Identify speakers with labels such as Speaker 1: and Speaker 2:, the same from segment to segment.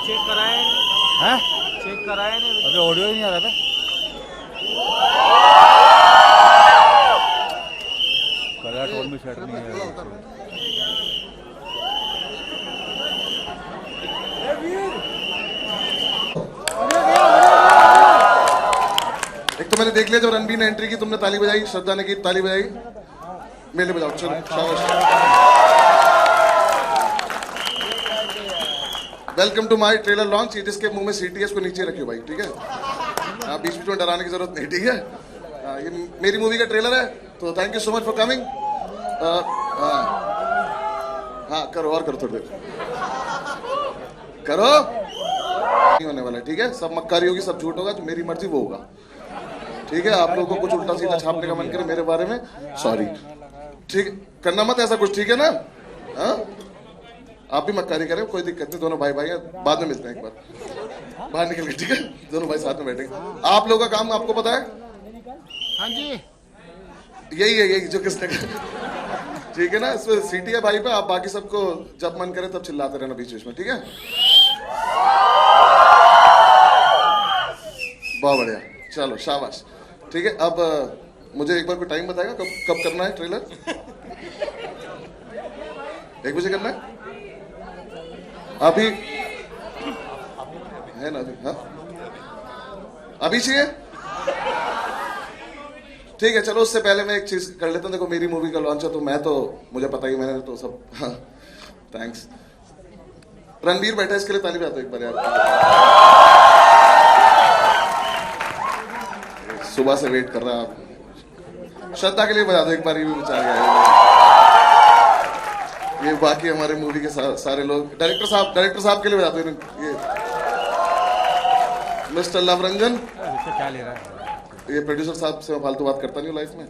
Speaker 1: Check कराया
Speaker 2: हैं?
Speaker 1: Check कराया नहीं
Speaker 2: अभी ऑडियो ही नहीं आ रहा था। कलर टोन में सेट नहीं है।
Speaker 3: एक तो मैंने देख लिया जब रणबीर ने एंट्री की, तुमने ताली बजाई, श्रद्धा ने की ताली बजाई, मेले बजाओ। चलो शाबाश। Welcome to my trailer launch. जिसके मुंह में सीटी है इसको नीचे रखियो भाई, ठीक है? हाँ, बीच बीच में डराने की जरूरत नहीं, ठीक है? ये मेरी मूवी का ट्रेलर है, तो thank you so much for coming. हाँ करो, और करो, थोड़ी देर करो। नहीं होने वाला, ठीक है? सब मक्कारी होगी, सब झूठ होगा, जो मेरी मर्जी वो होगा, ठीक है? आप लोगों को कुछ उल्टा सीधा छापने का मन करे मेरे बारे में, सॉरी, ठीक? करना मत ऐसा कुछ, ठीक है ना? हाँ, आप भी मक्कारी करें, कोई दिक्कत नहीं, दोनों भाई भाई हैं, बाद में मिलते हैं एक बार बाहर निकल के, ठीक है? दोनों भाई साथ में बैठेंगे। आप लोगों का काम आपको पता है?
Speaker 1: हाँ जी,
Speaker 3: यही है, यही जो किसने कहा, ठीक है ना? इसमें सीटी है भाई पे, आप बाकी सबको जब मन करे तब चिल्लाते रहना बीच बीच में, ठीक है? बहुत बढ़िया, चलो शाबाश, ठीक है? अब मुझे एक बार कोई टाइम बताएगा कब कब करना है ट्रेलर? 1 बजे करना है? अभी है ना? अभी हाँ, अभी चाहिए? ठीक है, चलो उससे पहले मैं एक चीज कर लेता हूँ। देखो, मेरी मूवी का लॉन्च है तो मैं तो, मुझे पता ही, मैंने तो सब, हाँ, थैंक्स। रणबीर बैठा है, इसके लिए ताली बजा दो एक बार यार। सुबह से वेट कर रहा है आप। श्रद्धा के लिए बजा दो एक बार, ये भी बेचारे आए। ये बाकी हमारे मूवी के सारे लोग, डायरेक्टर साहब के लिए बजा दो। ये मिस्टर लव रंजन,
Speaker 2: क्या ले रहा है?
Speaker 3: ये प्रोड्यूसर साहब से मैं फालतू बात करता नहीं हूँ लाइफ में।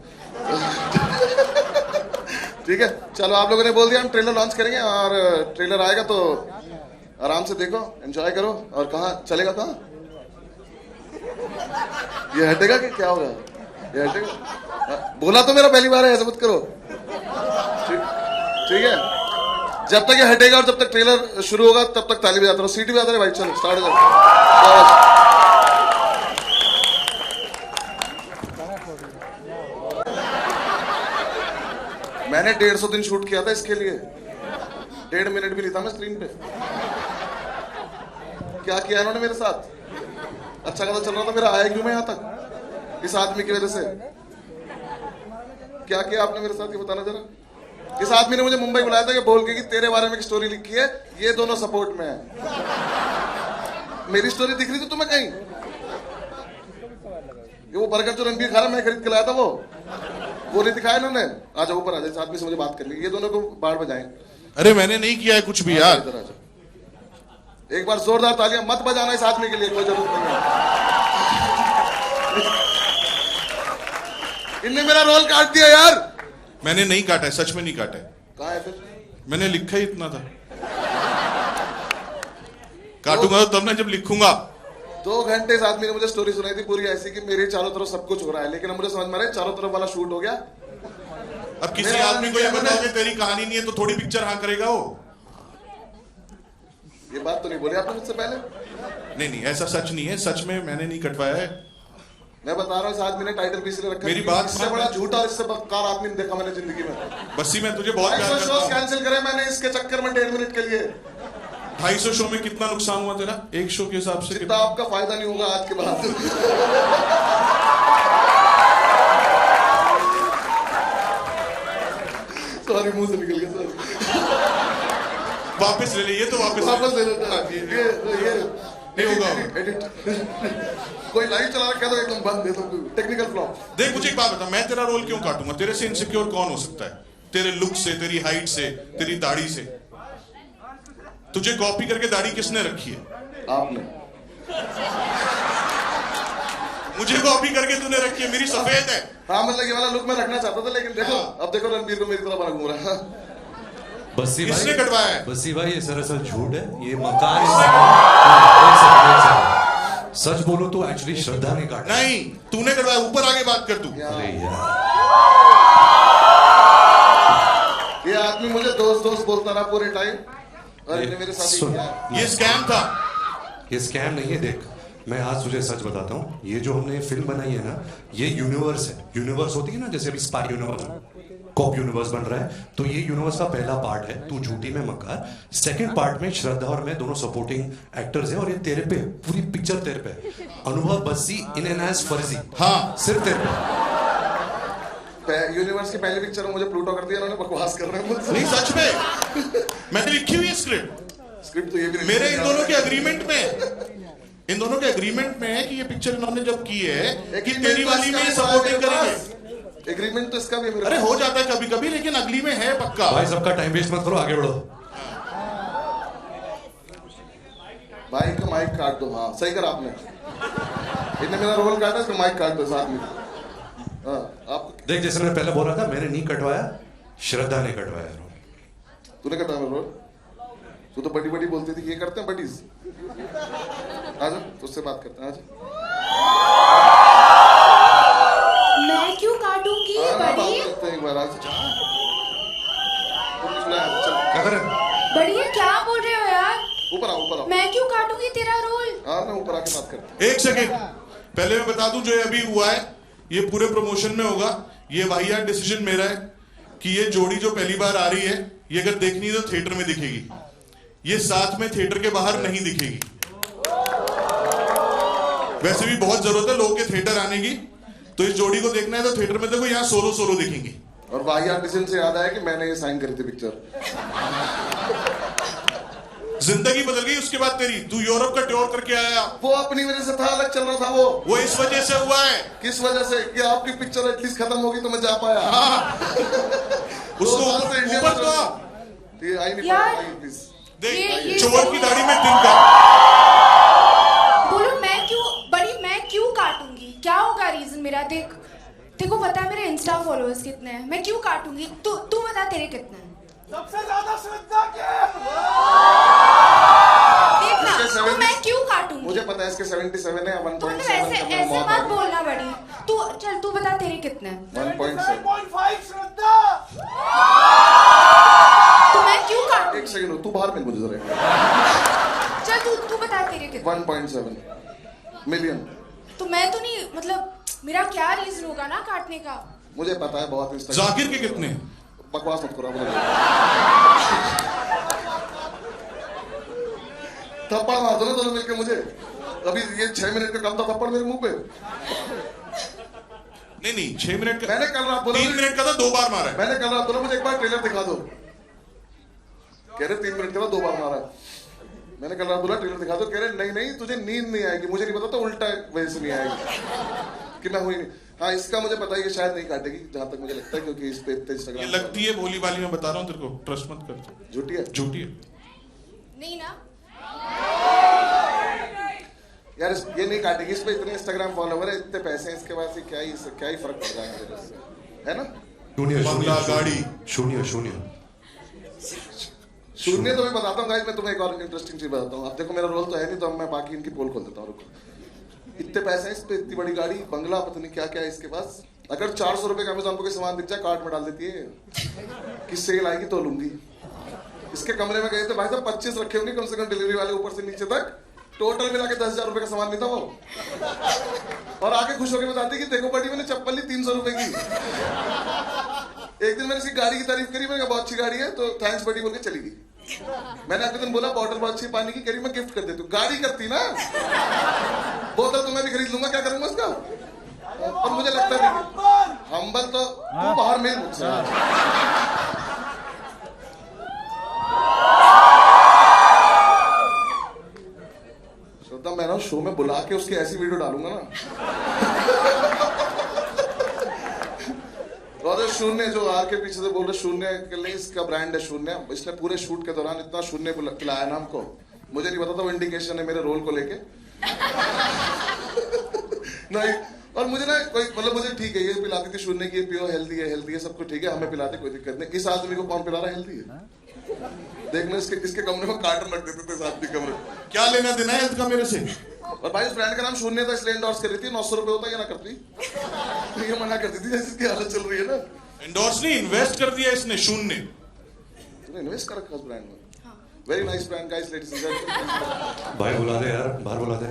Speaker 3: ठीक है, चलो आप लोगों ने बोल दिया हम ट्रेलर लॉन्च करेंगे, और ट्रेलर आएगा तो आराम से देखो, एंजॉय करो। और कहाँ चलेगा, कहाँ ये हटेगा कि क्या होगा? ये हटेगा? बोला तो मेरा पहली बार है, ऐसा मत करो, ठीक है? जब तक ये हटेगा और जब तक ट्रेलर शुरू होगा तब तक ताली बजाता रहो, सीटी बजाते रहे भाई। चलो स्टार्ट हो जाओ। मैंने 150 दिन शूट किया था इसके लिए, 1.5 मिनट भी नहीं था मैं स्क्रीन पे। क्या किया इन्होंने मेरे साथ? अच्छा खासा चल रहा था मेरा, आया क्यों मैं यहाँ तक? इस आदमी की वजह से। क्या किया आपने मेरे साथ, ये बताना जरा। इस आदमी ने मुझे मुंबई बुलाया था कि बोल के कि तेरे बारे में एक स्टोरी लिखी है, ये दोनों सपोर्ट में है। मेरी स्टोरी दिख रही थी तुम्हें कहीं? ये वो बर्गर जो रणबीर खा रहा, मैं खरीद के लाया था, वो नहीं दिखाया इन्होंने। आ जाओ ऊपर, आ जाओ, इस आदमी से मुझे बात करनी है, ये दोनों को बाढ़ बजाएं।
Speaker 4: अरे मैंने नहीं किया है कुछ भी यार।
Speaker 3: इधर आ जाओ, एक बार जोरदार तालियां मत बजाना इस आदमी के लिए, कोई जरूरत नहीं है। इनने मेरा रोल काट दिया यार।
Speaker 4: मैंने नहीं काटा है, सच में नहीं काटा है।
Speaker 3: कहाँ है फिर?
Speaker 4: मैंने लिखा ही इतना था। काटूंगा तो तब ना जब लिखूंगा।
Speaker 3: 2 घंटे इस आदमी ने मुझे स्टोरी सुनाई थी पूरी ऐसी कि मेरे चारों तरफ सब कुछ हो रहा है, लेकिन अब मुझे समझ में आ रहा है चारों तरफ वाला शूट हो गया।
Speaker 4: अब किसी आदमी को ये बताओ कि तेरी कहानी नहीं है तो थोड़ी पिक्चर हाँ करेगा वो।
Speaker 3: ये बात तो नहीं बोली आपने मुझसे पहले।
Speaker 4: नहीं, ऐसा सच नहीं है, सच में मैंने नहीं कटवाया है।
Speaker 3: मैं बता रहा हूँ, इस आदमी ने टाइटल भी इसलिए रखा है,
Speaker 4: मेरी बात
Speaker 3: इससे बड़ा झूठा और इससे बदकार आदमी नहीं देखा मैंने जिंदगी में।
Speaker 4: बस्सी मैं तुझे बहुत प्यार करता
Speaker 3: शोज
Speaker 4: हूं।
Speaker 3: कैंसिल करे मैंने इसके चक्कर में 1.5 मिनट के लिए।
Speaker 4: 250 शो में कितना नुकसान हुआ तेरा एक शो के हिसाब से?
Speaker 3: जितना आपका फायदा नहीं होगा आज के बाद। सॉरी, मुंह से निकल गया, सॉरी।
Speaker 4: वापस ले ले, ये तो
Speaker 3: वापस ले लेता। ये
Speaker 4: नहीं होगा।
Speaker 3: एडिट कोई लाइव चला रखा है तो एकदम बंद दे दो, टेक्निकल फ्लॉप।
Speaker 4: देख मुझे एक बात बता, मैं तेरा रोल क्यों काटूंगा? तेरे से इनसिक्योर कौन हो सकता है? तेरे लुक से, तेरी हाइट से, तेरी दाढ़ी से। तुझे कॉपी करके दाढ़ी किसने रखी है?
Speaker 3: आपने।
Speaker 4: मुझे कॉपी करके तूने रखी है, मेरी सफेद है।
Speaker 3: हाँ, मतलब ये वाला लुक मैं रखना चाहता था, लेकिन देखो अब देखो रणबीर को मेरी तरह बना घूम रहा है।
Speaker 5: बस्सी भाई,
Speaker 4: किसने कटवाया है?
Speaker 5: बस्सी भाई ये सरासर झूठ है, ये मकान सच बोलो तो एक्चुअली श्रद्धा ने काटा।
Speaker 4: नहीं, तूने कटवाया। ऊपर आगे बात कर तू।
Speaker 5: अरे यार,
Speaker 3: ये आदमी मुझे दोस्त दोस्त बोलता रहा पूरे टाइम, और इन्हें मेरे साथ ही किया।
Speaker 4: ये स्कैम था।
Speaker 5: ये स्कैम नहीं है। देख, मैं आज तुझे सच बताता हूँ, ये जो हमने फिल्म बनाई है ना, ये यूनिवर्स है। यूनिवर्स होती है ना, जैसे अभी स्पाई यूनिवर्स, कॉप यूनिवर्स बन रहा है, तो ये यूनिवर्स का पहला पार्ट है, तू झूठी में मक्कार। सेकंड पार्ट में श्रद्धा और मैं दोनों सपोर्टिंग एक्टर्स हैं, और ये तेरे पे, पूरी पिक्चर तेरे पे। अनुभव बस्सी इन एन एज फर्जी,
Speaker 4: हाँ
Speaker 5: सिर्फ तेरे पे।
Speaker 3: यूनिवर्स की पहली पिक्चर में मुझे प्लूटो कर दिया, उन्होंने बकवास कर रहे हैं मुझसे।
Speaker 4: नहीं सच में मैंने लिखी हुई है स्क्रिप्ट
Speaker 3: तो ये भी नहीं
Speaker 4: मेरे इन दोनों के एग्रीमेंट में, इन दोनों के एग्रीमेंट में है कि ये पिक्चर इन्होंने जब की है कि तेरी वाली में सपोर्टिंग करेंगे।
Speaker 3: एग्रीमेंट तो इसका भी मेरे
Speaker 4: अरे हो जाता है कभी कभी, लेकिन अगली में है पक्का।
Speaker 5: भाई सबका टाइम वेस्ट मत करो, आगे बढ़ो।
Speaker 3: भाई का माइक काट दो। हाँ सही करा आपने, इन्हें मेरा रोल काटा, इसका माइक काट दो साथ में। हाँ आप
Speaker 5: देख, जैसे मैं पहले बोल रहा था, मैंने नहीं कटवाया, श्रद्धा ने कटवाया रोल।
Speaker 3: तूने कटवाया मेरा रोल? तू तो बड़ी बड़ी बोलती थी, ये करते हैं बडीज। आजा उससे बात करते हैं, आजा।
Speaker 6: मैं क्यों काटूंगी
Speaker 3: बात
Speaker 6: बड़ी?
Speaker 3: करते हैं एक बार, आजा।
Speaker 5: क्या कर रहे हैं?
Speaker 6: बढ़िया, क्या बोल रहे हो यार?
Speaker 3: ऊपर आओ, ऊपर आओ।
Speaker 6: मैं क्यों काटूंगी तेरा रोल?
Speaker 3: हाँ मैं ऊपर आके बात करते हैं।
Speaker 4: एक सेकेंड पहले मैं बता दूं, जो ये अभी हुआ है ये पूरे प्रमोशन में होगा। ये वाहियात डिसीजन मेरा है कि ये जोड़ी जो पहली बार आ रही है, ये अगर देखनी है तो थिएटर में दिखेगी, ये साथ में थिएटर के बाहर नहीं दिखेगी। वैसे भी बहुत जरूरत है लोगों के थिएटर आने की, तो इस जोड़ी को देखना है तो थिएटर में देखो, यहाँ सोलो सोलो दिखेंगी।
Speaker 3: और वाहियात डिसीजन से याद आया कि मैंने ये साइन करी थी पिक्चर।
Speaker 4: जिंदगी बदल गई उसके बाद तेरी। तू यूरोप का टूर करके आया,
Speaker 3: वो अपनी वजह से था, अलग चल रहा था वो
Speaker 4: इस वजह से हुआ है।
Speaker 3: किस वजह से? कि आपकी पिक्चर एटलीस्ट खत्म होगी तो मैं जा पाया।
Speaker 4: उसको ऊपर तो
Speaker 3: ये आई नहीं
Speaker 6: यार,
Speaker 3: पाई, प्लीज
Speaker 4: देख, चोर की दाढ़ी में तिनका।
Speaker 6: बोलो मैं क्यों काटूंगी? क्या होगा रीजन मेरा? देख, तेरे को पता है मेरे इंस्टा फॉलोअर्स कितने हैं, मैं क्यों काटूंगी? तू बता तेरे कितने हैं?
Speaker 1: सबसे ज्यादा श्रद्धा के।
Speaker 6: देखना,
Speaker 3: इसके
Speaker 6: तो
Speaker 3: 70
Speaker 6: मैं क्यों काटूंगी?
Speaker 3: मुझे पता है इसके 77 है,
Speaker 6: तो
Speaker 3: 1.7
Speaker 6: ऐसे मत बोलना बड़ी। तू बता तेरे कितने हैं?
Speaker 3: 1.7।
Speaker 1: 7.5 श्रद्धा।
Speaker 6: तो मैं क्यों काटूंगी?
Speaker 3: एक सेकंड, तू बाहर मिल मुझे जरा।
Speaker 6: चल तू बता तेरे कितने?
Speaker 3: 1.7 मिलियन।
Speaker 6: तो मैं तो नहीं, मतलब मेरा क्या रीजन होगा ना काटने का?
Speaker 3: मुझे पता है बहुत इंस्टाग्राम।
Speaker 4: जाकिर के कितने?
Speaker 3: बकवास मत करो। थप्पड़ मार दो ना दोनों मिलके मुझे। अभी ये 6 मिनट का कम था थप्पड़ मेरे मुंह पे।
Speaker 4: नहीं 6 मिनट का।
Speaker 3: मैंने कल रात बोला
Speaker 4: 3 मिनट का था, 2 बार मारा है।
Speaker 3: मैंने कल रात बोला मुझे एक बार ट्रेलर दिखा दो। कह रहे 3 मिनट का था, 2 बार मारा है। मैंने कल रात बोला ट्रेलर दिखा दो, कह रहे नहीं तुझे नींद नहीं आएगी। मुझे नहीं पता था उल्टा वजह से नहीं आएगी कि मैं हुई नहीं। हाँ इसका मुझे पता है कि शायद नहीं काटेगी, जहां तक मुझे लगता है, क्योंकि इस पे इतने
Speaker 4: ये
Speaker 3: इंस्टाग्राम
Speaker 4: लगती है भोली वाली, मैं बता रहा हूँ तेरे को, ट्रस्ट मत कर।
Speaker 3: झूठी है।
Speaker 4: झूठी है
Speaker 6: नहीं ना?
Speaker 3: यार ये नहीं काटेगी, इस पे इतने इंस्टाग्राम फॉलोवर है, इतने पैसे हैं इसके पास, क्या ही फर्क पड़ जाएगा मेरे से, है ना?
Speaker 5: शून्य
Speaker 4: बंगला, गाड़ी।
Speaker 5: शून्य शून्य
Speaker 3: शून्य तो मैं बताता हूँ गाइस, मैं तुम्हें एक और इंटरेस्टिंग चीज बताता हूँ। अब देखो मेरा रोल तो है नहीं, तो अब मैं बाकी इनकी पोल खोल देता हूँ। इतने पैसे हैं इस पे, इतनी बड़ी गाड़ी, बंगला, पता नहीं क्या क्या है इसके पास। अगर 400 रुपए का अमेज़न पे कोई सामान दिख जाए, कार्ट में डाल देती है कि सेल आएगी तो लूंगी। इसके कमरे में गए थे भाई साहब, 25 रखे होंगे कम से कम डिलीवरी वाले, ऊपर से नीचे तक। टोटल मिला के 10,000 रुपए का सामान नहीं था वो। और आके खुश होकर बताती कि देखो बड़ी, मैंने चप्पल ली 300 रुपए की। एक दिन मैंने इसकी गाड़ी की तारीफ करी, मैंने कहा बहुत अच्छी गाड़ी है, तो थैंक्स बड़ी बोल के चली गई। मैंने अगले दिन बोला बॉटल बहुत अच्छी पानी की, करी मैं गिफ्ट कर देती हूँ। गाड़ी करती ना, बोतल तो मैं भी खरीद लूंगा, क्या करूंगा उसका? और मुझे लगता नहीं हम्बल तो तू बाहर मिल मुझसे। श्रद्धा मैं ना शो में बुला के उसकी ऐसी वीडियो डालूंगा ना। और शून्य जो आर के पीछे से बोल रहे, शून्य के लिए इसका ब्रांड है शून्य। इसने पूरे शूट के दौरान इतना शून्य पिलाया ना हमको, मुझे नहीं पता था वो इंडिकेशन है मेरे रोल को लेके। नहीं, और मुझे ना कोई मतलब मुझे ठीक है, ये पिलाती थी शून्य की, पियो हेल्दी है सब कुछ ठीक है, हमें पिलाते कोई दिक्कत नहीं। इस आदमी को कौन पिला रहा है हेल्दी है? देखना इसके कमरे में कार्टन रख देते थे साथ में कमरे।
Speaker 4: क्या लेना देना है हेल्थ का मेरे से?
Speaker 3: और भाई उस ब्रांड का नाम शून्य था, इसलिए एंडोर्स कर रही थी। 900 रुपए होता, ये ना करती। ये मना करती थी, जैसे इसकी हालत चल रही है ना।
Speaker 4: एंडोर्स नहीं, इन्वेस्ट कर दिया इसने। शून्य
Speaker 3: तूने इन्वेस्ट कर रखा उस ब्रांड में?
Speaker 6: हाँ।
Speaker 3: Very nice plan guys, ladies and gentleman.
Speaker 5: भाई बुला दे यार, बाहर बुला दे।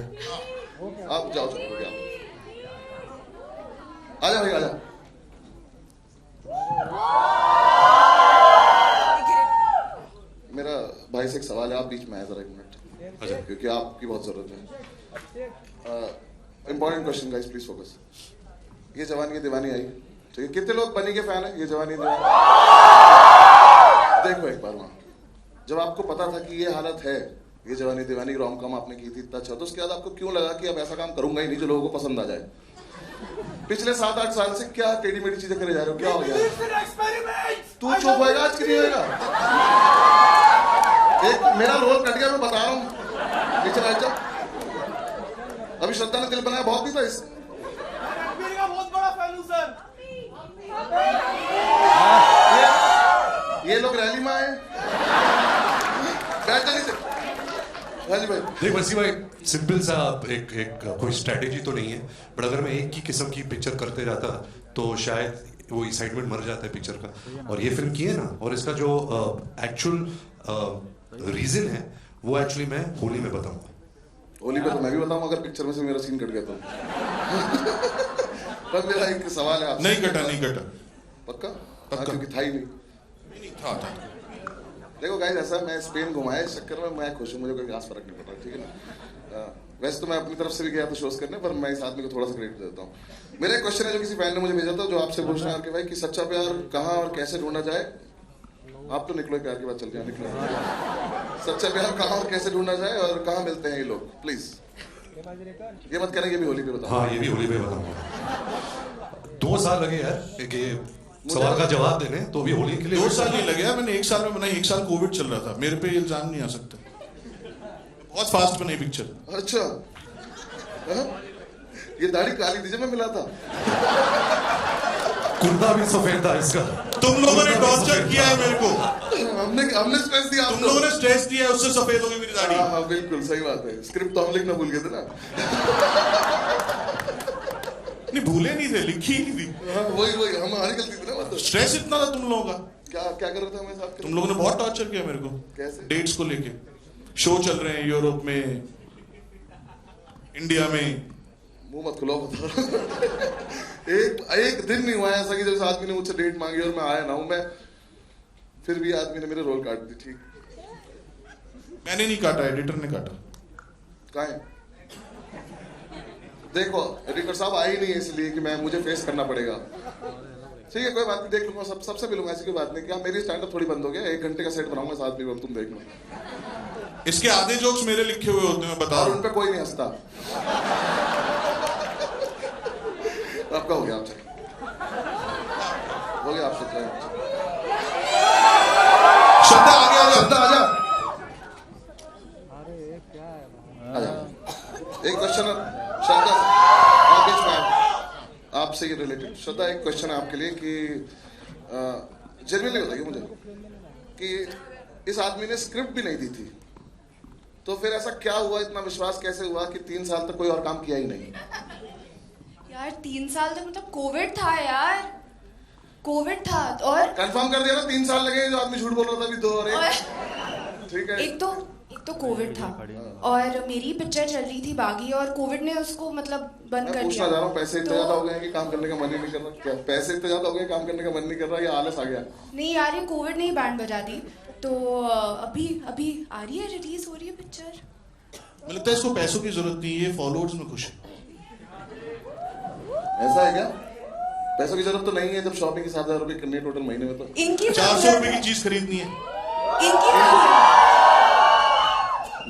Speaker 3: आप जाओ, चुप हो गया। आजा भाई आजा। मेरा भाई से एक सवाल है, आप बीच में आए जरा एक मिनट,
Speaker 5: अच्छा।
Speaker 3: क्योंकि आपकी बहुत जरूरत है। Important question guys, please focus. ये जवानी ये दीवानी आई, ठीक है? कितने लोग बनी के फैन है ये जवानी ये दीवानी? देखो एक बार वहां, जब आपको पता था कि ये हालत है, ये जवानी दीवानी रोम कॉम आपने की थी इतना अच्छा, तो उसके बाद आपको क्यों लगा कि अब ऐसा काम करूंगा ही नहीं जो लोगों को पसंद आ जाए? पिछले 7-8 साल से क्या टेढ़ी मेढ़ी चीजें करे जा रहे हो, क्या हो गया? तू चुप होएगा आज कि नहीं होएगा? एक मेरा रोल कट गया, मैं बता रहा हूँ, नीचे बैठ जा। अभी श्रद्धा ने दिल बनाया बहुत भी था इस
Speaker 1: रणबीर का बहुत बड़ा फैन हूं सर।
Speaker 3: ये लोग रैली में आए, बैठ जा नीचे। हाँ जी भाई।
Speaker 5: देख वसी भाई, सिंपल सा एक कोई स्ट्रेटेजी तो नहीं है, बट अगर मैं एक ही किस्म की पिक्चर करते जाता तो शायद वो एक्साइटमेंट मर जाता है पिक्चर का। और ये फिल्म की है ना, और इसका जो एक्चुअल रीजन है वो एक्चुअली मैं होली में बताऊंगा।
Speaker 3: होली पे तो मैं भी बताऊंगा अगर पिक्चर में से मेरा सीन कट गया तो। पर मेरा एक सवाल है आपसे।
Speaker 4: नहीं कटा, नहीं कटा।
Speaker 3: पक्का?
Speaker 4: पक्का।
Speaker 3: हाँ, क्योंकि था ही नहीं।
Speaker 4: नहीं था।
Speaker 3: देखो गाइस, ऐसा मैं स्पेन घुमाया, इस चक्कर में मैं खुश हूँ, मुझे कोई खास फर्क नहीं पड़ रहा, ठीक है ना? वैसे तो मैं अपनी तरफ से भी गया था शोज करने, पर मैं इस आदमी को थोड़ा सा क्रेडिट देता हूँ। मेरा एक क्वेश्चन है जो किसी फैन ने मुझे भेजा था, जो आपसे पूछना है कि भाई कि सच्चा प्यार कहाँ और कैसे ढूंढा जाए। आप तो निकलो, प्यार की बात चल रही है, निकलो। सच्चा प्यार कहाँ और कैसे ढूंढा जाए और कहाँ मिलते हैं ये लोग, प्लीज। ये मत करें, ये भी होली पे बताओ।
Speaker 5: हाँ, ये भी होली पे बताऊंगा। 2 साल लगे यार कि सवाल का जवाब देने, तो भी होली के लिए
Speaker 4: 2 साल नहीं लगे, मैंने 1 साल में बनाई। 1 साल कोविड चल रहा था, मेरे पे इल्जाम नहीं आ सकता। बहुत फास्ट बनाई पिक्चर।
Speaker 3: अच्छा, हाँ? ये दाढ़ी काली थी जब मैं मिला था।
Speaker 5: कुर्ता भी सफेद था इसका।
Speaker 4: तुम लोगों ने टॉर्चर किया है मेरे को,
Speaker 3: हमने स्ट्रेस दिया,
Speaker 4: तुम लोगों ने स्ट्रेस दिया है, उससे सफेद हो गई मेरी दाढ़ी।
Speaker 3: हाँ बिल्कुल सही बात है। स्क्रिप्ट तो हम लिखना भूल गए थे ना।
Speaker 4: नहीं भूले नहीं थे, लिखी ही नहीं थी।
Speaker 3: हाँ, वही हमारी गलती थी ना। मतलब
Speaker 4: स्ट्रेस इतना था तुम लोगों का।
Speaker 3: क्या कर रहे थे हमें साथ?
Speaker 4: तुम लोगों ने बहुत टॉर्चर किया मेरे को।
Speaker 3: कैसे?
Speaker 4: डेट्स को लेके। शो चल रहे हैं यूरोप में, इंडिया में।
Speaker 3: मुंह मत खुलाओ, बता। एक दिन नहीं हुआ ऐसा कि जब आदमी ने मुझसे डेट मांगी और मैं आया ना हूं, मैं फिर भी आदमी ने मेरे रोल काट दी। ठीक,
Speaker 4: मैंने नहीं काटा, एडिटर ने काटा।
Speaker 3: कहाँ है? देखो एडिटर साहब आए ही नहीं है, इसलिए कि मुझे फेस करना पड़ेगा। ठीक है, कोई बात नहीं, देख लूंगा, सबसे मिलूंगा, ऐसी कोई बात नहीं। क्या मेरी स्टैंड अप थोड़ी बंद हो गया? 1 घंटे का सेट बनाऊंगा साथ में, तुम देखना।
Speaker 4: इसके आधे जोक्स मेरे लिखे हुए होते हैं, मैं बता
Speaker 3: और
Speaker 4: रहा
Speaker 3: उन
Speaker 4: हूं।
Speaker 3: पे कोई नहीं हंसता। आपका हो गया, आपसे हो गया, आपसे
Speaker 4: श्रद्धा आ गया,
Speaker 3: श्रद्धा आजा, आजा। एक क्वेश्चन श्रद्धा, आप बीच में आए, आपसे ये रिलेटेड। श्रद्धा, एक क्वेश्चन है आपके लिए कि जेन्युइनली बताइए मुझे कि इस आदमी ने स्क्रिप्ट भी नहीं दी थी, तो फिर ऐसा क्या हुआ, इतना विश्वास कैसे हुआ कि 3 साल तक कोई और काम किया ही नहीं?
Speaker 6: यार 3 साल तक मतलब कोविड था यार, कोविड था। और
Speaker 3: कंफर्म कर दिया ना, 3 साल लगे, जो आदमी झूठ बोल रहा था अभी 2 और 1। ठीक है,
Speaker 6: एक तो कोविड था और मेरी पिक्चर चल रही थी बागी, और कोविड ने उसको मतलब बंद
Speaker 3: मैं
Speaker 6: कर
Speaker 3: पूछना
Speaker 6: दिया।
Speaker 3: चाह रहा हूँ, पैसे इतने ज्यादा हो गए हैं कि काम करने का मन ही नहीं कर रहा? क्या पैसे इतने ज्यादा हो गए, काम करने का मन नहीं कर रहा, या आलस आ गया?
Speaker 6: नहीं यार, ये कोविड ने ही बैंड बजा दी। तो अभी आ रही है, रिलीज हो रही है पिक्चर।
Speaker 4: मुझे लगता है इसको पैसों की जरूरत नहीं है, ये फॉलोअर्स में खुश है।
Speaker 3: ऐसा है क्या? पैसों की जरूरत तो नहीं है, जब शॉपिंग के 7,000 रुपए करनी है टोटल महीने में, तो
Speaker 6: इनकी
Speaker 4: 400 रुपए की चीज खरीदनी है।
Speaker 6: इनकी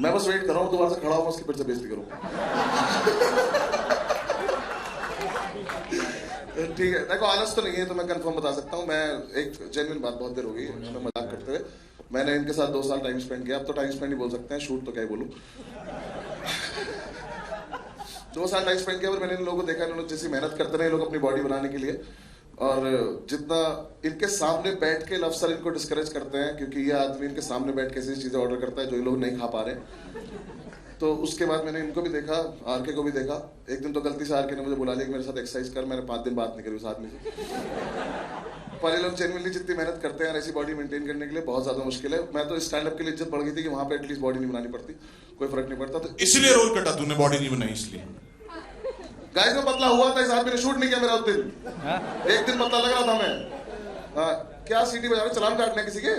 Speaker 3: मैं बस वेट कर रहा हूँ दोबारा से खड़ा हूँ, उसकी फिर से बेइज्जती करूँ। ठीक है, देखो आलस तो नहीं है, तो मैं कंफर्म बता सकता हूँ। मैं एक जेन्युइन बात, बहुत देर हो गई इसमें मजाक करते हुए, मैंने इनके साथ 2 साल टाइम स्पेंड किया। अब तो टाइम स्पेंड ही बोल सकते हैं, शूट तो क्या ही बोलूँ। 2 साल टाइम स्पेंड किया और मैंने इन लोगों को देखा, इन्होंने जैसी मेहनत करते रहे लोग अपनी बॉडी बनाने के लिए, और जितना इनके सामने बैठ के अफसर इनको डिस्करेज करते हैं, क्योंकि ये आदमी इनके सामने बैठ के ऐसी चीजें ऑर्डर करता है जो ये लोग नहीं खा पा रहे। तो उसके बाद मैंने इनको भी देखा, आरके को भी देखा। एक दिन तो गलती से आरके ने मुझे बुला लिया कि मेरे साथ एक्सरसाइज कर, मैंने 5 दिन बात नहीं करी उस आदमी से। पर ये लोग जेन्युइनली जितनी मेहनत करते हैं ऐसी बॉडी मेंटेन करने के लिए बहुत ज्यादा मुश्किल है। मैं तो स्टैंड अप के लिए इज्जत बढ़ गई थी कि वहां पे एटलीस्ट बॉडी नहीं बनानी पड़ती, कोई फर्क नहीं पड़ता। तो
Speaker 4: इसलिए रोल कटा तूने, बॉडी नहीं बनाई इसलिए।
Speaker 3: गाइस में पतला हुआ था, इस आदमी ने शूट नहीं किया मेरा उस दिन। एक दिन पतला लग रहा था मैं। क्या सीटी बजा रहे, चलान काटने किसी के?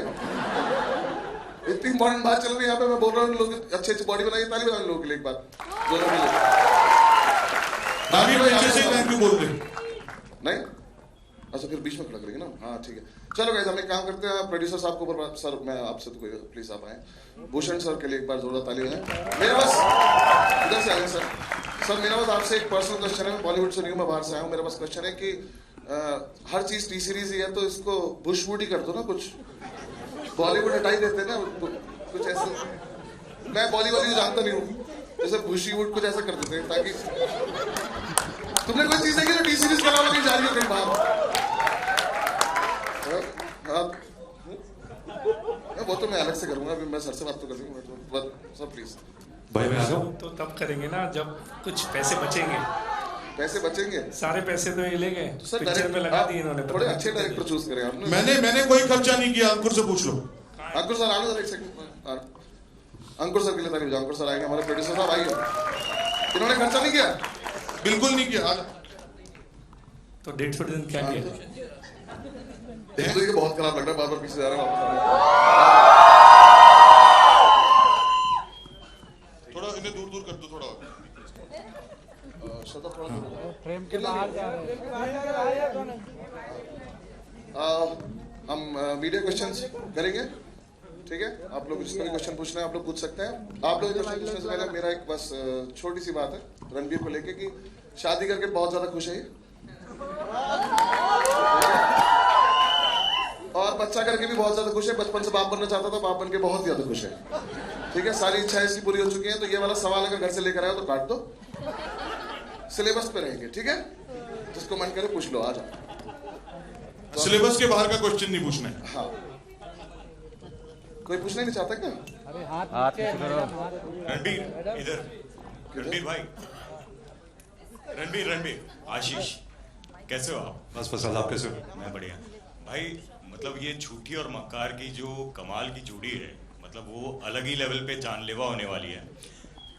Speaker 3: इतनी इंपॉर्टेंट बात चल रही है यहाँ पे, मैं बोल रहा हूँ लोग अच्छी अच्छी बॉडी बनाइए, ताली बजाने लोगों के लिए एक बार, दोनों के लिए।
Speaker 4: नानी भाई अच्छे से थैंक यू बोल दे।
Speaker 3: नहीं अच्छा फिर बीच में खड़ा करेंगे ना, हाँ ठीक है। चलो गाइस हम एक काम करते हैं, प्रोड्यूसर साहब को ऊपर, सर मैं आपसे तो कोई प्लीज आप आए। भूषण सर के लिए एक बार जोरदार ताली बजाएं। मेरे पास इधर से आए सर। सर मेरा पास आपसे एक पर्सनल क्वेश्चन है, मैं बॉलीवुड से नहीं हूँ, मैं बाहर से आया हूँ। मेरा पास क्वेश्चन है कि हर चीज टी सीरीज ही है तो इसको बुशवुड ही कर दो ना, कुछ बॉलीवुड हटा ही देते ना कुछ ऐसे। मैं बॉलीवुड जानता नहीं हूँ, जैसे बुशीवुड कुछ ऐसा कर देते हैं ताकि तुमने कोई चीज देखी जो टी सीरीज के अलावा कहीं जा रही हो कहीं बाहर। वो तो मैं अलग से करूंगा, अभी मैं सर से बात तो कर दूंगा। सर प्लीज
Speaker 5: भाई मैं आ जाऊं?
Speaker 7: तो तब करेंगे ना जब कुछ पैसे बचेंगे।
Speaker 3: पैसे बचेंगे?
Speaker 7: सारे पैसे तो ये ले गए,
Speaker 3: सर
Speaker 7: पिक्चर में लगा दिए इन्होंने।
Speaker 3: थोड़े अच्छे डायरेक्टर चूज करें आपने।
Speaker 4: मैंने कोई खर्चा नहीं किया, अंकुर से पूछ लो।
Speaker 3: अंकुर सर आने दो एक सेकंड। अंकुर सर के लिए तारीफ बजाओ। अंकुर सर आएंगे, हमारे प्रोड्यूसर साहब आइए। इन्होंने खर्चा नहीं किया?
Speaker 4: बिल्कुल नहीं किया।
Speaker 7: तो 150 दिन क्या किया?
Speaker 3: देख तो ये बहुत खराब लग रहा है, बार बार पीछे जा रहा है।
Speaker 4: थोड़ा इन्हें दूर दूर कर दो थोड़ा।
Speaker 2: फ्रेम के बाहर जा रहे हैं।
Speaker 3: हम मीडिया क्वेश्चंस करेंगे, ठीक है? आप लोग जिसको भी क्वेश्चन पूछना है आप लोग पूछ सकते हैं। आप लोग क्वेश्चन पूछने से पहले मेरा एक बस छोटी सी बात है रणबीर को लेके कि शादी करके बहुत ज्यादा खुश है ये, और बच्चा करके भी बहुत ज्यादा खुश है। बचपन से बाप बनना चाहता था, बाप बन के बहुत ज्यादा खुश है, ठीक है? सारी इच्छाएं इसकी पूरी हो चुकी हैं। तो ये वाला सवाल अगर घर से लेकर आए तो काट दो, सिलेबस पे रहेंगे, ठीक है? जिसको मन करे पूछ लो, आ जाओ।
Speaker 4: सिलेबस के बाहर का क्वेश्चन नहीं पूछना है।
Speaker 3: हाँ कोई पूछना ही नहीं चाहता क्या?
Speaker 2: अरे हाथ
Speaker 8: रणबीर इधर, रणबीर भाई, रणबीर आशीष कैसे हो आप?
Speaker 5: बस बस आप कैसे हो?
Speaker 8: मैं बढ़िया भाई। मतलब ये झूठी और मक्कार की जो कमाल की जोड़ी है, मतलब वो अलग ही लेवल पे जानलेवा होने वाली है।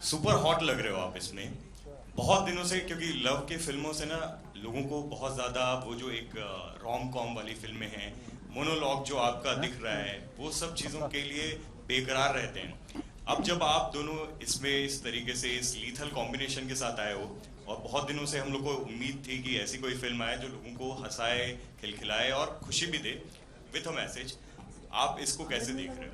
Speaker 8: सुपर हॉट लग रहे हो आप इसमें बहुत दिनों से, क्योंकि लव के फिल्मों से ना लोगों को बहुत ज़्यादा वो जो एक रोम कॉम वाली फिल्में हैं, मोनोलॉग जो आपका दिख रहा है, वो सब चीज़ों के लिए बेकरार रहते हैं। अब जब आप दोनों इसमें इस तरीके से इस लीथल कॉम्बिनेशन के साथ आए हो, और बहुत दिनों से हम लोग को उम्मीद थी कि ऐसी कोई फिल्म आए जो लोगों को हंसाए, खिलखिलाए और खुशी भी दे विथ अ मैसेज, आप इसको कैसे देख रहे हो?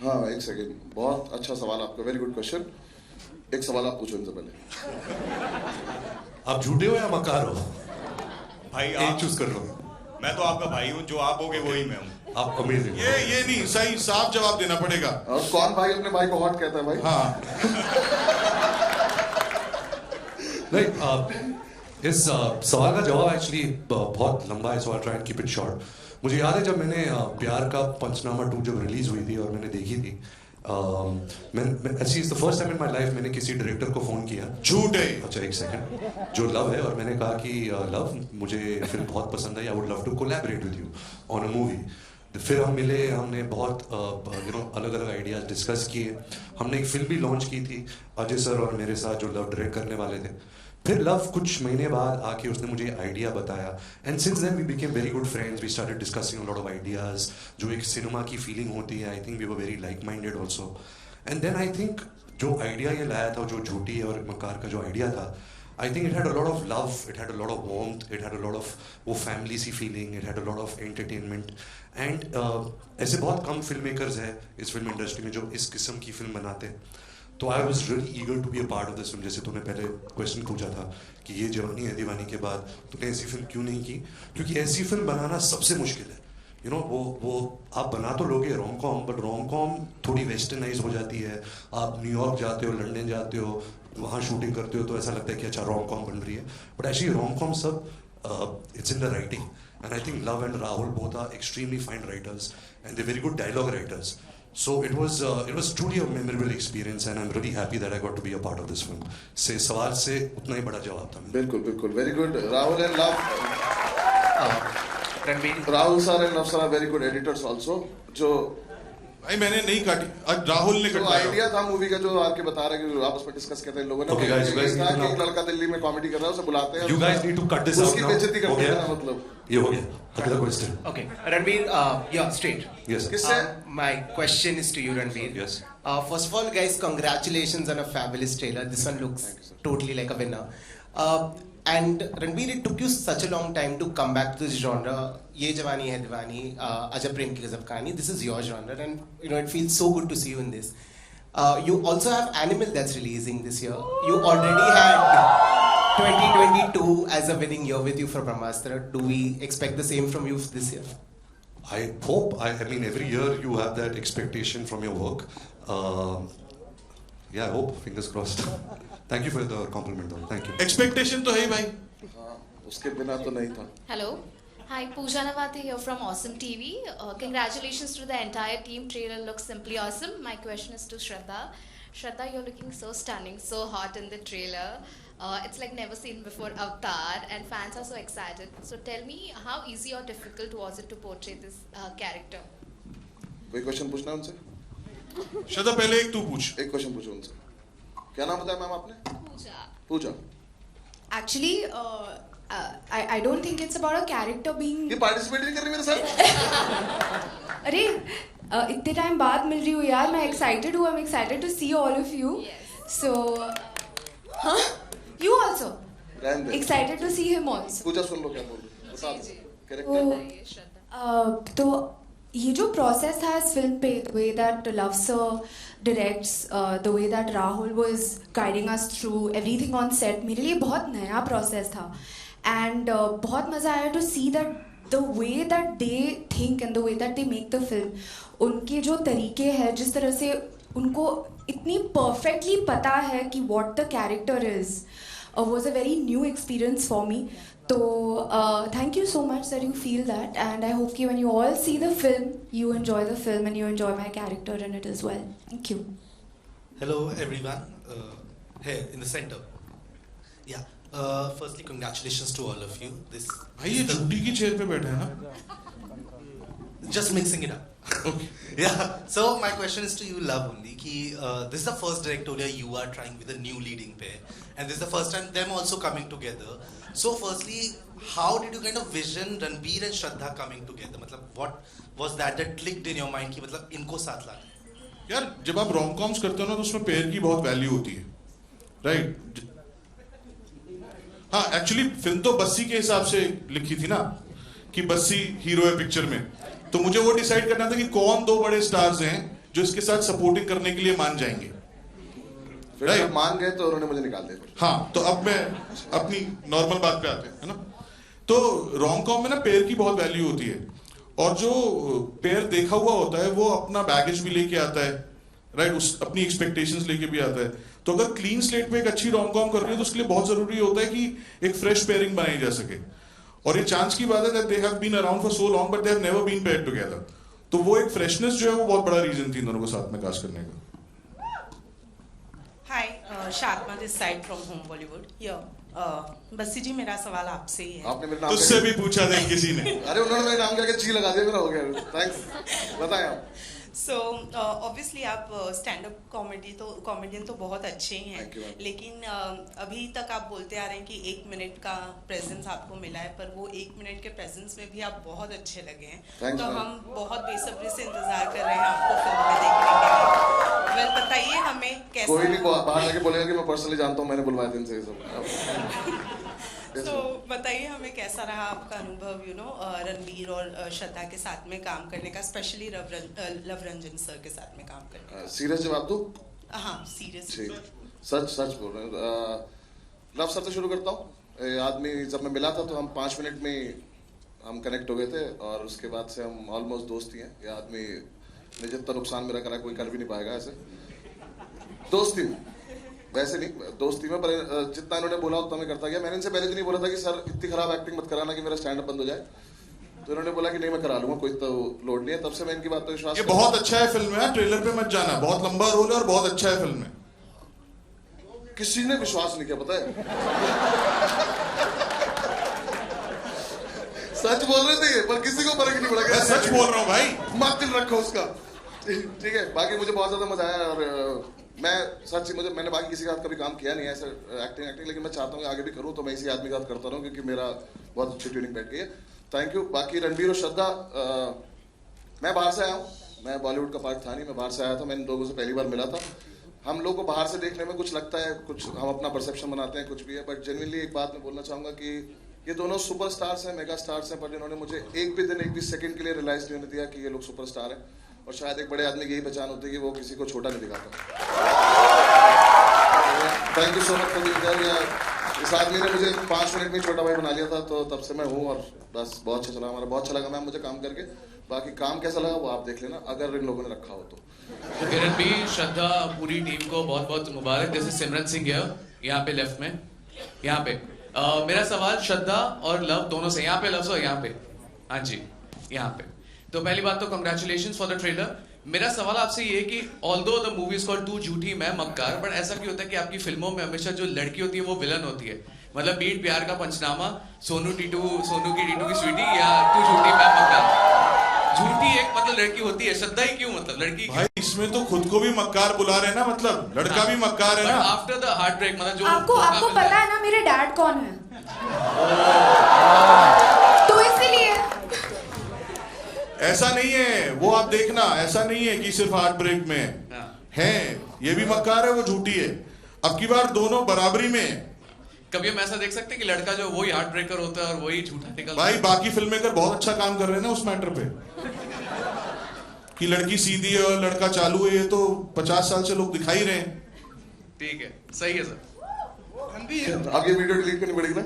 Speaker 3: हाँ एक सेकेंड, बहुत अच्छा सवाल आपका, वेरी गुड क्वेश्चन। एक सवाल आप पूछो इनसे पहले।
Speaker 5: आप झूठे हो या मकार हो?
Speaker 8: भाई
Speaker 5: एक
Speaker 8: आप
Speaker 5: चूज कर लो।
Speaker 8: मैं तो आपका भाई हूँ, जो आप होगे वही मैं हूँ।
Speaker 5: आप अमेजिंग।
Speaker 4: ये नहीं, सही साफ जवाब देना पड़ेगा।
Speaker 3: और कौन भाई अपने भाई को हॉट कहता है भाई?
Speaker 4: हाँ
Speaker 5: नहीं, इस सवाल का जवाब एक्चुअली बहुत लंबा है, so I try and keep it short. मुझे याद है जब मैंने प्यार का पंचनामा 2 जब रिलीज हुई थी और मैंने देखी थी, actually it's the first time in my life मैंने किसी डायरेक्टर को फोन किया।
Speaker 4: झूठ है।
Speaker 5: अच्छा एक सेकंड, जो लव है, और मैंने कहा कि लव मुझे फिल्म बहुत पसंद आई, I would love to collaborate with you on a movie. फिर हम मिले, हमने बहुत अलग अलग आइडियाज डिस्कस किए। हमने एक फिल्म भी लॉन्च की थी अजय सर और मेरे साथ, जो लव डायरेक्ट करने वाले थे। फिर लव कुछ महीने बाद आके उसने मुझे आइडिया बताया, and since then we became very good friends. We started discussing a lot of ideas, जो एक सिनेमा की फीलिंग होती है। I think we were very like minded also. And then I think जो आइडिया ये लाया था, जो झूठी और मकार का जो आइडिया था, I think it had a lot of love, it had a lot of warmth, it had a lot of वो family C feeling, it had a lot of entertainment, and ऐसे बहुत कम फिल्म मेकर्स हैं इस film industry में जो इस किस्म की फिल्म बनाते हैं। तो I was really eager to be a part of this film। जैसे तूने पहले क्वेश्चन पूछा था कि ये जवानी है दीवानी के बाद तूने ऐसी फिल्म क्यों नहीं की, क्योंकि ऐसी फिल्म बनाना सबसे मुश्किल है। वो आप बना तो लोगे rom com, but rom com थोड़ी वेस्टर्नाइज हो जाती है। आप न्यूयॉर्क जाते हो, लंदन जाते हो, वहाँ शूटिंग करते हो तो ऐसा लगता है कि अच्छा रोम कॉम बन रही है, बट एक्चुअली रोम कॉम सब it's in the writing. And I think Luv and Rahul both are extremely fine writers and they very good dialogue writers. So it was truly a memorable experience, and I'm really happy that I got to be a part of this film. से सवाल से उतना ही बड़ा जवाब था।
Speaker 3: बिल्कुल बिल्कुल, very good Rahul and Luv.
Speaker 9: Ranbir,
Speaker 3: Rahul sir and Nav sir are very good editors also. जो
Speaker 4: भाई मैंने नहीं काटी, आज राहुल ने
Speaker 3: जो
Speaker 4: कटवाया.
Speaker 3: आइडिया था मूवी का, जो आके बता रहे कि आपस में डिस्कस करते हैं लोगों ने.
Speaker 5: Okay, guys, you guys need to
Speaker 3: एक
Speaker 5: now-
Speaker 3: लड़का दिल्ली में कॉमेडी कर रहा है, उसे बुलाते हैं.
Speaker 5: You guys need to cut this out
Speaker 3: उसकी
Speaker 5: now.
Speaker 3: बेइज्जती करते
Speaker 5: Okay.
Speaker 3: हैं ना, मतलब.
Speaker 5: ये हो गया. अगला question.
Speaker 9: okay, Ranbir, yeah, straight.
Speaker 5: Yes, sir.
Speaker 3: किससे?
Speaker 9: My question is to you, Ranbir.
Speaker 5: Yes.
Speaker 9: First of all, guys, congratulations on a fabulous trailer. This one looks totally like a winner. And Ranbir, it took you such a long time to come back to this genre. Ye Jawani Hai Diwani, Ajab Prem Ki Gazab Kahani. This is your genre, and you know it feels so good to see you in this. You also have Animal that's releasing this year. You already had 2022 as a winning year with you for Brahmastra. Do we expect the same from you this year?
Speaker 5: I hope. I mean, every year you have that expectation from your work. Yeah, I hope. Fingers crossed. Thank you for the compliment, though. Thank you.
Speaker 4: Expectation तो है ही भाई.
Speaker 3: हाँ, उसके बिना तो नहीं था.
Speaker 10: Hello. Hi, Pooja Navate here from Awesome TV. Congratulations to the entire team. Trailer looks simply awesome. My question is to Shraddha. Shraddha, you're looking so stunning, so hot in the trailer. It's like never seen before Avatar, and fans are so excited. So tell me, how easy or difficult was it to portray this character?
Speaker 3: कोई question पूछना है उनसे?
Speaker 4: श्रद्धा पहले एक तू पूछ.
Speaker 3: एक question पूछो उनसे. क्या नाम बताया मैम आपने?
Speaker 10: Pooja.
Speaker 3: Pooja.
Speaker 6: Actually, I don't think it's about a character being.
Speaker 3: ये पार्टिसिपेट नहीं कर रही मेरे साथ?
Speaker 6: अरे इतने टाइम बाद मिल रही हूँ यार, मैं एक्साइटेड हूँ. I'm excited to see all of you.
Speaker 10: Yes.
Speaker 6: So, huh? You also
Speaker 3: रहने दे.
Speaker 6: excited to see him also.
Speaker 3: पूजा सुन लो क्या बोल रही है. बता दो.
Speaker 6: तो
Speaker 10: बताइए, श्रद्धा.
Speaker 6: तो ये जो प्रोसेस था इस फिल्म पे, the way that Love Sir directs, the way that Rahul was guiding us through everything on set, मेरे लिए बहुत नया प्रोसेस था. And बहुत मज़ा आया to see that the way that they think and the way that they make the film, उनके जो तरीके हैं, जिस तरह से उनको इतनी perfectly पता है कि what the character is, was a very new experience for me. So thank you so much that you feel that, and I hope when you all see the film, you enjoy the film and you enjoy my character in it as well. Thank you.
Speaker 11: Hello everyone, here in the center. Yeah, firstly congratulations to all of you. This
Speaker 4: भाई ये झूठी की chair पे बैठे हैं ना.
Speaker 11: just mixing it up.
Speaker 4: Okay.
Speaker 11: Yeah, so my question is to you, Love, only ki this is the first directorial you are trying with a new leading pair, and this is the first time them also coming together. So firstly, how did you kind of vision Ranbir and Shraddha coming together? मतलब what was that clicked in your mind कि मतलब इनको साथ लाना?
Speaker 4: यार जब आप rom coms करते हो ना तो उसमें पेयर की बहुत वैल्यू होती है, राइट? हाँ, एक्चुअली फिल्म तो बस्सी के हिसाब से लिखी थी ना, कि बस्सी हीरो है पिक्चर में. तो मुझे वो डिसाइड करना था कि कौन दो बड़े स्टार्स हैं जो इसके साथ सपोर्टिंग करने के लिए मान जाएंगे.
Speaker 3: फिर जब मान गए तो उन्होंने मुझे निकाल दिया.
Speaker 4: हाँ, तो अब मैं अपनी नॉर्मल बात पे आते हैं, है ना. तो रोम कॉम में ना पेयर की बहुत वैल्यू होती है, और जो पेयर देखा हुआ होता है वो अपना बैगेज भी लेके आता है, राइट, उस अपनी एक्सपेक्टेशंस लेके भी आता है. तो अगर क्लीन स्लेट पे एक अच्छी रोम कॉम कर रही है तो उसके लिए बहुत जरूरी होता है कि एक फ्रेश पेयरिंग बनाई जा सके. और ये चांस की बात है that they have been around for so long but they have never been paired together. तो वो एक फ्रेशनेस जो है वो बहुत बड़ा रीजन थी इन दोनों को साथ में कास्ट करने का.
Speaker 12: Hi, Sharma this side from home Bollywood. Bassi ji, मेरा सवाल आपसे ही है.
Speaker 3: आपने मेरा नाम
Speaker 4: तुझसे भी पूछा था किसी ने.
Speaker 3: अरे उन्होंने मेरा नाम करके ची लगा दिया, मेरा हो गया. थैंक्स. बताएं आप.
Speaker 12: सो ऑब्वियसली आप स्टैंड अप कॉमेडियन तो बहुत अच्छे ही हैं, लेकिन अभी तक आप बोलते आ रहे हैं कि 1 मिनट का प्रेजेंस आपको मिला है, पर वो 1 मिनट के प्रेजेंस में भी आप बहुत अच्छे लगे हैं. तो हम बहुत बेसब्री से इंतजार कर रहे हैं आपको फिल्म में देखने के लिए. बताइए हमें कैसा.
Speaker 3: कोई नहीं बाहर जाके बोलेगा कि मैं पर्सनली जानता हूँ, मैंने बुलवाया था इनसे ये सब.
Speaker 12: तो बताइए हमें कैसा रहा आपका अनुभव, रणबीर और श्रद्धा के साथ में काम करने का, स्पेशली लव रंजन सर के साथ में काम करने का.
Speaker 3: सीरियस जवाब दो.
Speaker 12: हाँ, सीरियस.
Speaker 3: सच बोल रहे हैं. लव सर से शुरू करता हूँ. आदमी जब मैं मिला था तो हम 5 मिनट में हम कनेक्ट हो गए थे, और उसके बाद से हम ऑलमोस्ट दोस्त ही हैं. ये आदमी ने जितना नुकसान मेरा करा कोई कर भी नहीं पाएगा ऐसे. दोस्ती में, वैसे नहीं दोस्ती में, पर जितना इन्होंने बोला उतना मैं करता गया. मैंने इनसे पहले तो नहीं बोला था कि सर इतनी खराब एक्टिंग मत कराना कि मेरा स्टैंड अप बंद हो जाए. तो इन्होंने बोला कि नहीं मैं करा लूंगा, कोई तो लोड नहीं है. तब से मैं इनकी बात पर विश्वास.
Speaker 4: ये बहुत अच्छा है फिल्म में, ट्रेलर पे मत जाना, बहुत लंबा रोल है और बहुत अच्छा है फिल्म में.
Speaker 3: किसी ने विश्वास नहीं किया, पता है. सच बोल रहे थे पर किसी को फर्क नहीं पड़ा।
Speaker 4: मैं सच बोल रहा हूँ भाई,
Speaker 3: मत दिल रखो उसका। ठीक है, बाकी मुझे बहुत ज्यादा मजा आया और मैं सच मैंने बाकी किसी के साथ कभी काम किया नहीं है ऐसे एक्टिंग, लेकिन मैं चाहता हूँ कि आगे भी करूँ तो मैं इसी आदमी के साथ करता रहूँ क्योंकि मेरा बहुत अच्छी ट्यूनिंग बैठ गई है। Thank you. बाकी रणबीर और श्रद्धा, मैं बाहर से आया हूँ, मैं बॉलीवुड का पार्ट था नहीं, मैं बाहर से आया था, मैं इन लोगों से पहली बार मिला था। हम लोग को बाहर से देखने में कुछ लगता है, कुछ हम अपना परसेप्शन बनाते हैं, कुछ भी है, बट जेन्युइनली एक बात मैं बोलना चाहूँगा कि ये दोनों सुपरस्टार्स हैं, मेगा स्टार्स हैं, पर जिन्होंने मुझे एक भी दिन, एक भी सेकंड के लिए रियलाइज नहीं होने दिया कि ये लोग सुपरस्टार हैं। और शायद एक बड़े आदमी की यही पहचान होती है कि वो किसी को छोटा नहीं दिखाता। Thank you so much for being there. इस आदमी ने मुझे 5 मिनट में छोटा भाई बना लिया था, तो तब से मैं हूँ और बस बहुत अच्छा चला, हमारा बहुत अच्छा लगा मैम मुझे काम करके। बाकी काम कैसा लगा वो आप देख लेना, अगर इन लोगों ने रखा हो तो।
Speaker 13: रणबीर, श्रद्धा, पूरी टीम को बहुत बहुत मुबारक। जैसे सिमरन सिंह यहाँ पे लेफ्ट में, यहाँ पे मेरा सवाल श्रद्धा और लव दोनों से, यहाँ पे लव और यहाँ पे, हाँ जी यहाँ पे। तो पहली बात तो कंग्रेचुलेशंस फॉर द ट्रेलर। मेरा सवाल आपसे ये है कि although the movie is called तू झूठी मैं मक्कार, बट ऐसा क्यों होता है कि आपकी फिल्मों में हमेशा जो लड़की होती है वो विलन होती है? मतलब बीट प्यार का पंचनामा, सोनू की टीटू की स्वीटी, या तू झूठी मैं मक्कार। झूठी एक मतलब लड़की होती है, श्रद्धा ही क्यों मतलब लड़की?
Speaker 4: भाई इसमें तो खुद को भी मक्कार बुला रहे ना, मतलब लड़का भी मक्कार है ना।
Speaker 13: आफ्टर द हार्ट ब्रेक मतलब जो
Speaker 6: आपको पता है ना मेरे डैड कौन है? तो इसीलिए
Speaker 4: ऐसा नहीं है, वो आप देखना, ऐसा नहीं है कि सिर्फ हार्ट ब्रेक में है, ये भी मक्कार है, वो झूठी है। अब की बार दोनों बराबरी में है।
Speaker 13: कभी हम ऐसा देख सकते हैं कि लड़का जो वही हार्ट ब्रेकर होता है और वही झूठा निकलता है?
Speaker 4: भाई बाकी फिल्म मेकर बहुत अच्छा काम कर रहे हैं ना उस मैटर पे, कि लड़की सीधी है और लड़का चालू है, ये तो 50 साल से लोग दिखाई रहे हैं।
Speaker 13: ठीक है, सही है सर।
Speaker 3: अब ये वीडियो डिलीट करनी पड़ेगी ना।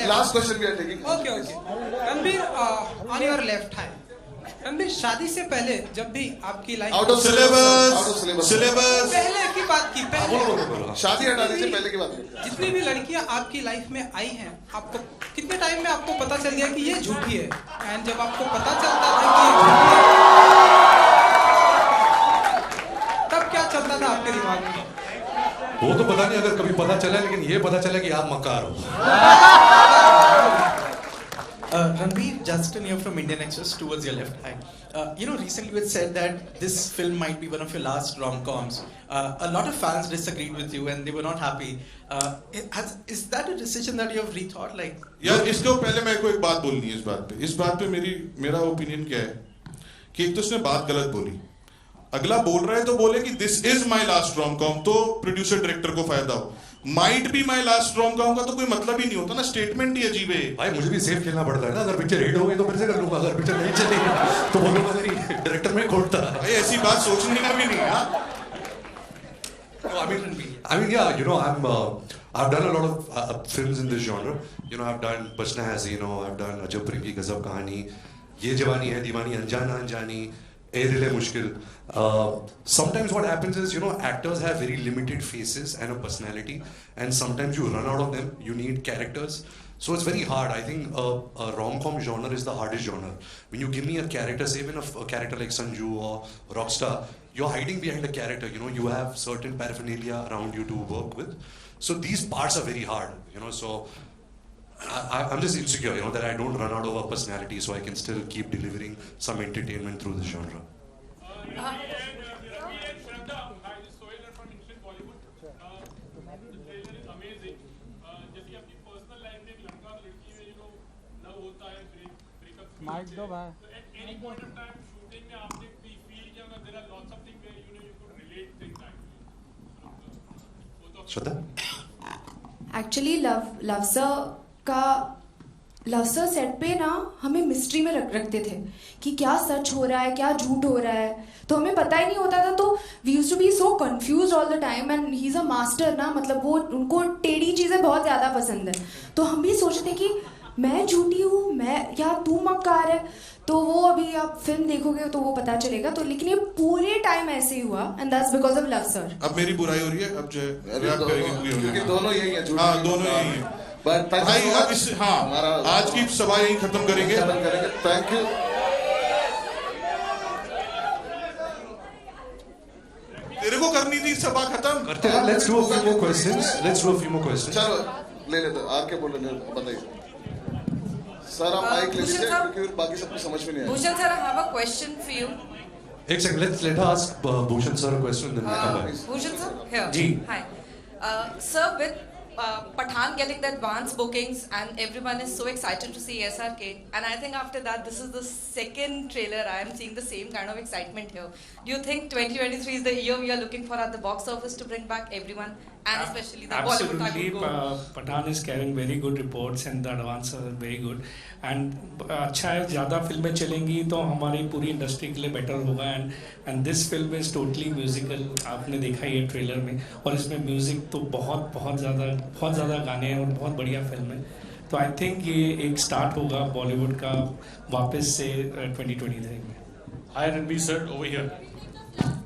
Speaker 3: लास्ट क्वेश्चन भी है।
Speaker 2: Okay Ranbir, on your left hand, Ranbir शादी से पहले जब भी आपकी लाइफ
Speaker 3: आउट ऑफ सिलेबस
Speaker 2: पहले की बात की, पहले
Speaker 3: शादी हटा दीजिए, पहले की बात करते हैं।
Speaker 2: जितनी भी लड़कियां आपकी लाइफ में आई हैं, आपको कितने टाइम में आपको पता चल गया कि ये झूठी है? एंड जब आपको पता चलता था कि ये झूठी है, तब क्या चलता था आपके दिमाग में?
Speaker 5: वो तो पता नहीं अगर कभी पता चला, लेकिन ये पता चला कि आप मक्कार हो।
Speaker 14: Ranveer, Justin here from Indian Express towards your left hand. Recently you had said that this film might be one of your last rom-coms. A lot of fans disagreed with you and they were not happy. Is that a decision that you have rethought? Like,
Speaker 4: यार इसको पहले मेरे को एक बात बोलनी है इस बात पे मेरा ओपिनियन क्या है कि एक तो उसने बात गलत बोली, अगला बोल रहा है तो बोले कि this is my last ROM-com, तो प्रोड्यूसर डायरेक्टर को फायदा हो। माइट भी माई लास्ट रॉम-कॉम का तो कोई मतलब ही नहीं होता ना, स्टेटमेंट ही अजीब है।
Speaker 5: भाई मुझे भी सेफ खेलना पड़ता है ना, अगर पिक्चर हिट हो गई तो फिर से कर लूंगा, अगर पिक्चर नहीं चलेगी तो बोलूंगा नहीं, डायरेक्टर में खोलता है।
Speaker 4: भाई ऐसी बात सोचने का भी नहीं है।
Speaker 5: I mean, yeah, I've done a lot of films in this genre. I've done Bachna Hai Zino, I've done Ajab Prem Ki Gazab Kahani, Ye Jawani Hai Diwani, Anjana Anjani, A Dil Hai Mushkil. Sometimes what happens is, actors have very limited faces and a personality, and sometimes you run out of them. You need characters. So it's very hard. I think a rom-com genre is the hardest genre. When you give me a character, say even a character like Sanju or Rockstar, you're hiding behind a character. You have certain paraphernalia around you to work with. So these parts are very hard. So I'm just insecure, that I don't run out of a personality, so I can still keep delivering some entertainment through the genre.
Speaker 2: Mike दो भाई।
Speaker 5: श्रद्धा,
Speaker 6: actually लवसर set पे ना हमें mystery में रखते थे कि क्या सच हो रहा है, क्या झूठ हो रहा है, तो हमें पता ही नहीं होता था। तो we used to be so confuse all the time, and he is a master ना, मतलब वो उनको टेढ़ी चीज़ें बहुत ज़्यादा पसंद है। तो हम भी सोचते कि मैं झूठी हूँ, मैं या तू मक्कार है। तो वो अभी आप फिल्म देखोगे तो वो पता चलेगा। तो लेकिन ये पूरे टाइम ऐसे ही हुआ, एंड दैट्स बिकॉज ऑफ लवसर।
Speaker 4: अब मेरी बुराई हो रही है, अब जो है
Speaker 3: दोनों यही है,
Speaker 4: हाँ दोनों यही है भाई। अब इस आज की सभा यही खत्म करेंगे।
Speaker 3: Thank you.
Speaker 4: तेरे को करनी थी सभा खत्म।
Speaker 5: करते हैं. Let's do a few more questions.
Speaker 3: चलो ले लेते आर के बोल रहे बताइए सर. आप माइक ले लीजिए क्योंकि बाकी सबको समझ में नहीं आया.
Speaker 15: Bhushan sir, I have a question for you.
Speaker 5: एक second, let her ask Bhushan sir a question, then we'll come back.
Speaker 15: Bhushan sir, here.
Speaker 5: जी.
Speaker 15: Hi. Sir, with Pathaan getting the advance bookings and everyone is so excited to see SRK, and I think after that this is the second trailer I am seeing the same kind of excitement here. Do you think 2023 is the year we are looking for at the box office to bring back everyone and especially the Bollywood type
Speaker 7: Absolutely,
Speaker 15: of go?
Speaker 7: Pathaan is carrying very good reports and the advance are very good. And अच्छा है, ज़्यादा फिल्में चलेंगी तो हमारी पूरी industry के लिए बेटर होगा. And this film is totally musical. आपने देखा ये ट्रेलर में, और इसमें म्यूजिक तो बहुत ज़्यादा गाने हैं और बहुत बढ़िया फिल्म है. तो आई थिंक ये एक स्टार्ट होगा बॉलीवुड का वापस से 2023 में.
Speaker 16: Hi Ranveer sir, over here.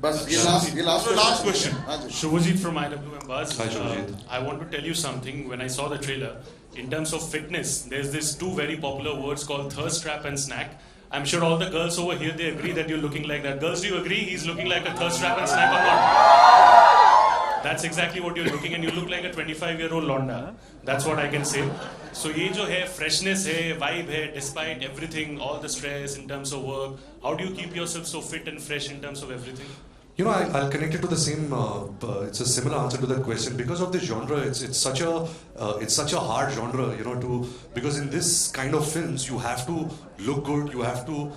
Speaker 3: बस ये last
Speaker 16: question. Shubhajit from IWM Buzz.
Speaker 5: Hi Shubhajit.
Speaker 16: I want to tell you something. When I saw the trailer, in terms of fitness, there's this two very popular words called thirst trap and snack. I'm sure all the girls over here, they agree that you're looking like that. Girls, do you agree he's looking like a thirst trap and snack or not? That's exactly what you're looking, and you look like a 25-year-old Londa. That's what I can say. So ये जो है freshness है, vibe है, despite everything, all the stress in terms of work, how do you keep yourself so fit and fresh in terms of everything?
Speaker 5: You know, I'll connect it to the same. It's a similar answer to that question because of this genre. It's such a hard genre, you know. Because in this kind of films, you have to look good. You have to.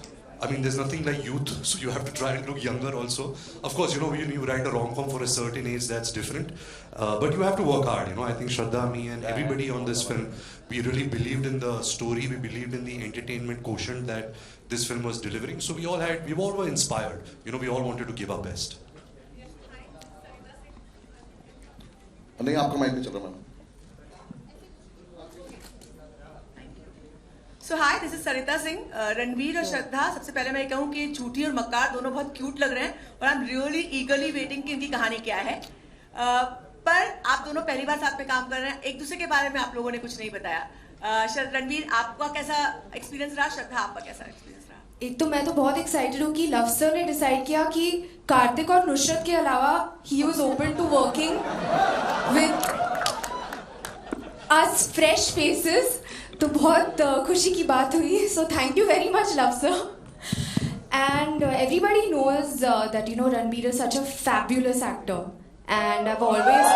Speaker 5: I mean, there's nothing like youth, so you have to try and look younger also. Of course, you know, when you write a rom-com for a certain age, that's different. But you have to work hard, you know. I think Shraddha, me and everybody on this film, we really believed in the story. We believed in the entertainment quotient that this film was delivering. So we all were inspired. You know, we all wanted to give our best.
Speaker 3: नहीं आपका mic नहीं चल रहा ma'am.
Speaker 17: So hi, this is Sarita Singh. Ranveer और श्रद्धा, सबसे पहले मैं कहूँ कि झूठी और मक्कार दोनों बहुत क्यूट लग रहे हैं और I'm really eagerly waiting कि इनकी कहानी क्या है. पर आप दोनों पहली बार साथ में काम कर रहे हैं, एक दूसरे के बारे में आप लोगों ने कुछ नहीं बताया. रणवीर, आपका कैसा एक्सपीरियंस रहा? श्रद्धा, आपका कैसा एक्सपीरियंस रहा?
Speaker 6: एक तो मैं तो बहुत एक्साइटेड हूँ कि लव सर ने डिसाइड किया कि कार्तिक और नुसरत के अलावा he was open to working with us fresh faces. तो बहुत खुशी की बात हुई. So thank you very much Luv sir. And everybody knows that you know Ranbir is such a fabulous actor and I've always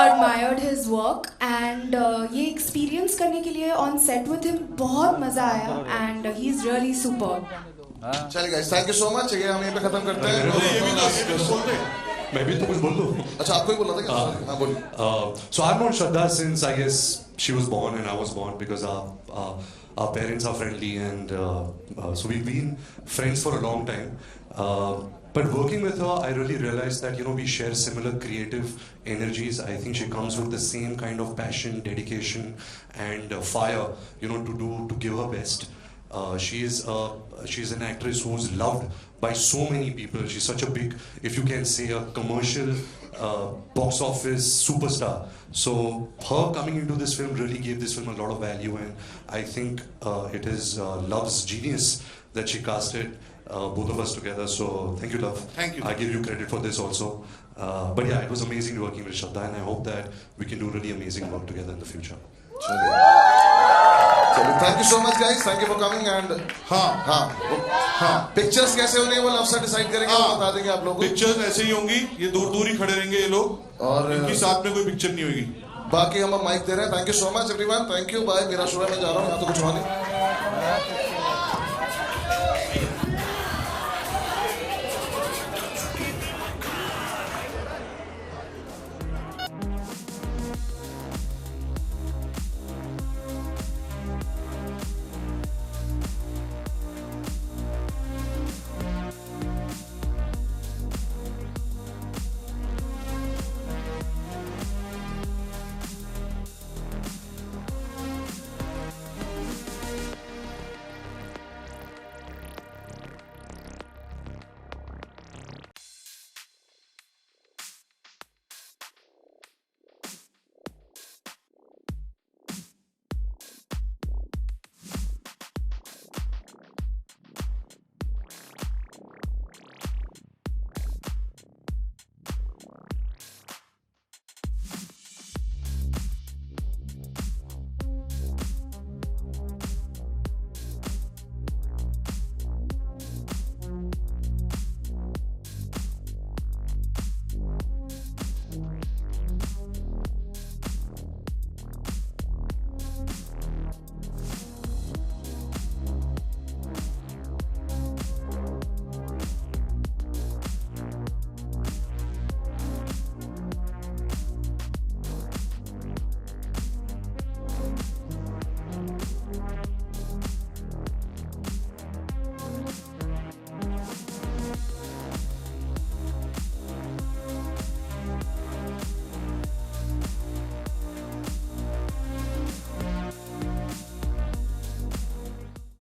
Speaker 6: admired his work and ये experience करने के लिए on set with him बहुत मजा आया and he's really superb.
Speaker 3: चलिए guys, thank you so much. ये हम यहीं पे खत्म करते हैं.
Speaker 5: मैं भी तो कुछ बोल दूँ.
Speaker 3: अच्छा आपको ही बोलना था क्या? हाँ बोलिए.
Speaker 5: So I've known Shraddha since I guess she was born and I was born because our parents are friendly and so we've been friends for a long time. But working with her, I really realized that, you know, we share similar creative energies. I think she comes with the same kind of passion, dedication, and fire, you know, to give her best. She's an actress who's loved by so many people. She's such a big, if you can say, a commercial box office superstar. So her coming into this film really gave this film a lot of value, and I think it is Love's genius that she casted both of us together. So thank you, Love.
Speaker 4: Thank you.
Speaker 5: I give you credit for this also. But yeah, it was amazing working with Shraddha, and I hope that we can do really amazing work together in the future.
Speaker 3: Thank you so much, guys. Thank you for coming. And हाँ pictures कैसे होने वो love से decide करेंगे, वो बता देंगे आप लोगों को.
Speaker 4: पिक्चर्स ऐसे ही होंगी, ये दूर ही खड़े रहेंगे ये लोग और इनकी साथ में कोई पिक्चर नहीं होगी.
Speaker 3: बाकी हम माइक दे रहे हैं. Thank you so much everyone. Thank you. Bye. मेरा शो है, मैं जा रहा हूँ, यहाँ तो कुछ हुआ नहीं.